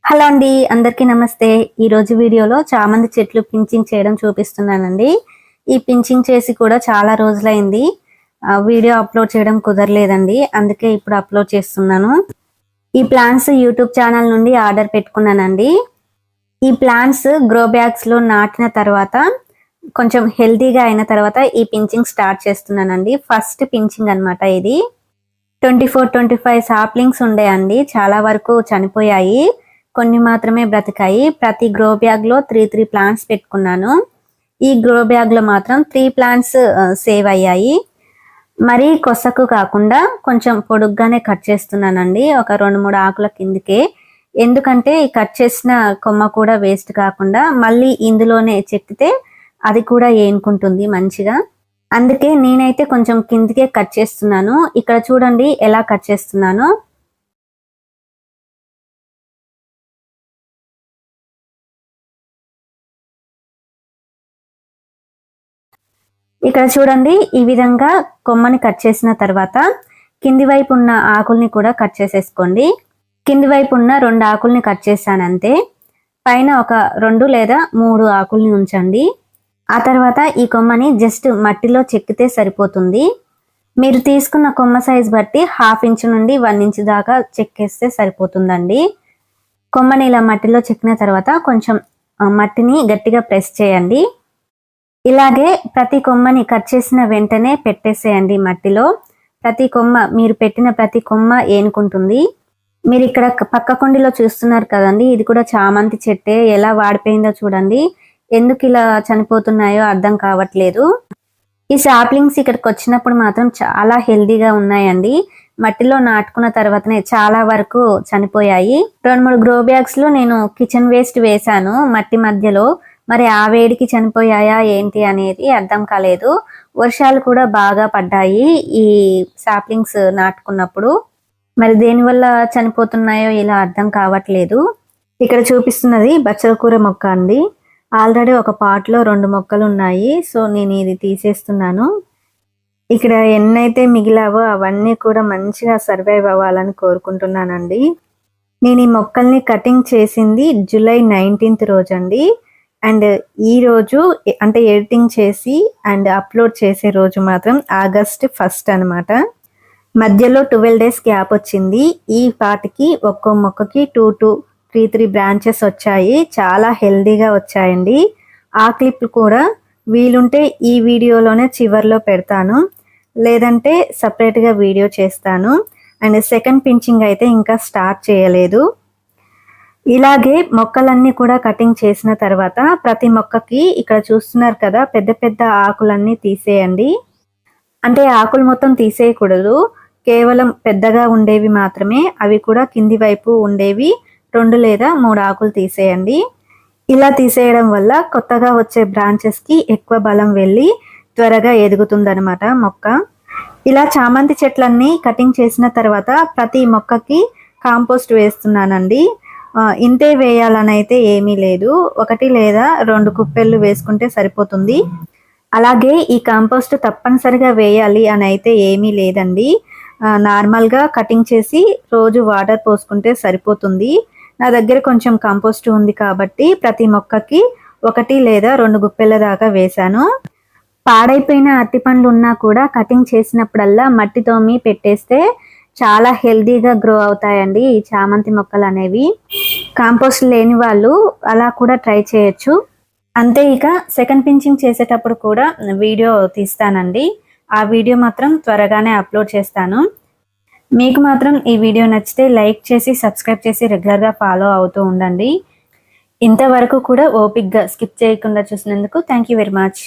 Hello అండి, అందరికీ నమస్తే. ఈరోజు వీడియోలో చామంతి చెట్లు పించింగ్ చేయడం చూపిస్తున్నానండి. ఈ పించింగ్ చేసి కూడా చాలా రోజులైంది. వీడియో అప్లోడ్ చేయడం కుదరలేదండి, అందుకే ఇప్పుడు అప్లోడ్ చేస్తున్నాను. ఈ ప్లాంట్స్ యూట్యూబ్ ఛానల్ నుండి ఆర్డర్ పెట్టుకున్నానండి. ఈ ప్లాంట్స్ గ్రో బ్యాగ్స్లో నాటిన తర్వాత కొంచెం హెల్తీగా అయిన తర్వాత ఈ పించింగ్ స్టార్ట్ చేస్తున్నానండి. ఫస్ట్ పించింగ్ అనమాట ఇది. 24-25 సాప్లింగ్స్ ఉండేయండి, చాలా వరకు చనిపోయాయి, కొన్ని మాత్రమే బ్రతికాయి. ప్రతి గ్రో బ్యాగ్ లో 3 ప్లాంట్స్ పెట్టుకున్నాను. ఈ గ్రో బ్యాగ్ లో మాత్రం 3 ప్లాంట్స్ సేవ్ అయ్యాయి. మరీ కొసకు కాకుండా కొంచెం పొడుగ్గానే కట్ చేస్తున్నానండి, ఒక 2-3 ఆకుల కిందకే. ఎందుకంటే ఈ కట్ చేసిన కొమ్మ కూడా వేస్ట్ కాకుండా మళ్ళీ ఇందులోనే చెక్కితే అది కూడా ఏనుకుంటుంది మంచిగా. అందుకే నేనైతే కొంచెం కిందకే కట్ చేస్తున్నాను. ఇక్కడ చూడండి ఎలా కట్ చేస్తున్నాను. ఇక్కడ చూడండి, ఈ విధంగా కొమ్మని కట్ చేసిన తర్వాత కింది వైపు ఉన్న ఆకుల్ని కూడా కట్ చేసేసుకోండి. కింది వైపు ఉన్న 2 ఆకుల్ని కట్ చేశాను అంతే. పైన ఒక 2 లేదా 3 ఆకుల్ని ఉంచండి. ఆ తర్వాత ఈ కొమ్మని జస్ట్ మట్టిలో చెక్కితే సరిపోతుంది. మీరు తీసుకున్న కొమ్మ సైజ్ బట్టి 1/2 ఇంచ్ నుండి 1 ఇంచ్ దాకా చెక్కేస్తే సరిపోతుందండి. కొమ్మని ఇలా మట్టిలో చెక్కిన తర్వాత కొంచెం మట్టిని గట్టిగా ప్రెస్ చేయండి. ఇలాగే ప్రతి కొమ్మని కట్ చేసిన వెంటనే పెట్టేసేయండి మట్టిలో. మీరు పెట్టిన ప్రతి కొమ్మ ఏనుకుంటుంది. మీరు ఇక్కడ పక్క కుండీలో చూస్తున్నారు కదండి, ఇది కూడా చామంతి చెట్టే. ఎలా వాడిపోయిందో చూడండి. ఎందుకు ఇలా చనిపోతున్నాయో అర్థం కావట్లేదు. ఈ సాప్లింగ్స్ ఇక్కడికి వచ్చినప్పుడు మాత్రం చాలా హెల్దీగా ఉన్నాయండి. మట్టిలో నాటుకున్న తర్వాతనే చాలా వరకు చనిపోయాయి. 2-3 గ్రో బ్యాగ్స్ లో నేను కిచెన్ వేస్ట్ వేశాను మట్టి మధ్యలో. మరి ఆ వేడికి చనిపోయాయా ఏంటి అనేది అర్థం కాలేదు. వర్షాలు కూడా బాగా పడ్డాయి ఈ సాప్లింగ్స్ నాటుకున్నప్పుడు. మరి దేనివల్ల చనిపోతున్నాయో ఇలా అర్థం కావట్లేదు. ఇక్కడ చూపిస్తున్నది బచ్చల కూర మొక్క అండి. ఆల్రెడీ ఒక పాట్లో 2 మొక్కలు ఉన్నాయి, సో నేను ఇది తీసేస్తున్నాను. ఇక్కడ ఎన్నైతే మిగిలావో అవన్నీ కూడా మంచిగా సర్వైవ్ అవ్వాలని కోరుకుంటున్నానండి. నేను ఈ మొక్కల్ని కటింగ్ చేసింది జూలై 19th రోజండి. అండ్ ఈ రోజు అంటే ఎడిటింగ్ చేసి అండ్ అప్లోడ్ చేసే రోజు మాత్రం ఆగస్ట్ 1 అనమాట. మధ్యలో 12 days గ్యాప్ వచ్చింది. ఈ పాటికి ఒక్కో మొక్కకి 2-3 బ్రాంచెస్ వచ్చాయి. చాలా హెల్దీగా వచ్చాయండి. ఆ క్లిప్ కూడా వీలుంటే ఈ వీడియోలోనే చివర్లో పెడతాను, లేదంటే సపరేట్గా వీడియో చేస్తాను. అండ్ సెకండ్ పించింగ్ అయితే ఇంకా స్టార్ట్ చేయలేదు. ఇలాగే మొక్కలన్నీ కూడా కటింగ్ చేసిన తర్వాత ప్రతి మొక్కకి ఇక్కడ చూస్తున్నారు కదా, పెద్ద పెద్ద ఆకులన్నీ తీసేయండి. అంటే ఆకులు మొత్తం తీసేయకూడదు, కేవలం పెద్దగా ఉండేవి మాత్రమే, అవి కూడా కింది వైపు ఉండేవి 2 లేదా 3 ఆకులు తీసేయండి. ఇలా తీసేయడం వల్ల కొత్తగా వచ్చే బ్రాంచెస్కి ఎక్కువ బలం వెళ్ళి త్వరగా ఎదుగుతుందనమాట మొక్క. ఇలా చామంతి చెట్లన్నీ కటింగ్ చేసిన తర్వాత ప్రతి మొక్కకి కాంపోస్ట్ వేస్తున్నానండి. ఇంతే వేయాలని అయితే ఏమీ లేదు, 1 లేదా 2 కుప్పెళ్ళు వేసుకుంటే సరిపోతుంది. అలాగే ఈ కాంపోస్ట్ తప్పనిసరిగా వేయాలి అని అయితే ఏమీ లేదండి. నార్మల్గా కటింగ్ చేసి రోజు వాటర్ పోసుకుంటే సరిపోతుంది. నా దగ్గర కొంచెం కాంపోస్ట్ ఉంది కాబట్టి ప్రతి మొక్కకి 1 లేదా 2 గుప్పెళ్ళ దాకా వేశాను. పాడైపోయిన అరటిపండ్లు ఉన్నా కూడా కటింగ్ చేసినప్పుడల్లా మట్టి తోమి పెట్టేస్తే చాలా హెల్దీగా గ్రో అవుతాయండి ఈ చామంతి మొక్కలు అనేవి. కాంపోస్ట్ లేని వాళ్ళు అలా కూడా ట్రై చేయొచ్చు. అంతే, ఇక సెకండ్ పించింగ్ చేసేటప్పుడు కూడా వీడియో తీస్తానండి. ఆ వీడియో మాత్రం త్వరగానే అప్లోడ్ చేస్తాను. మీకు మాత్రం ఈ వీడియో నచ్చితే లైక్ చేసి సబ్స్క్రైబ్ చేసి రెగ్యులర్గా ఫాలో అవుతూ ఉండండి. ఇంతవరకు కూడా ఓపిక్గా స్కిప్ చేయకుండా చూసినందుకు థ్యాంక్ యూ వెరీ మచ్.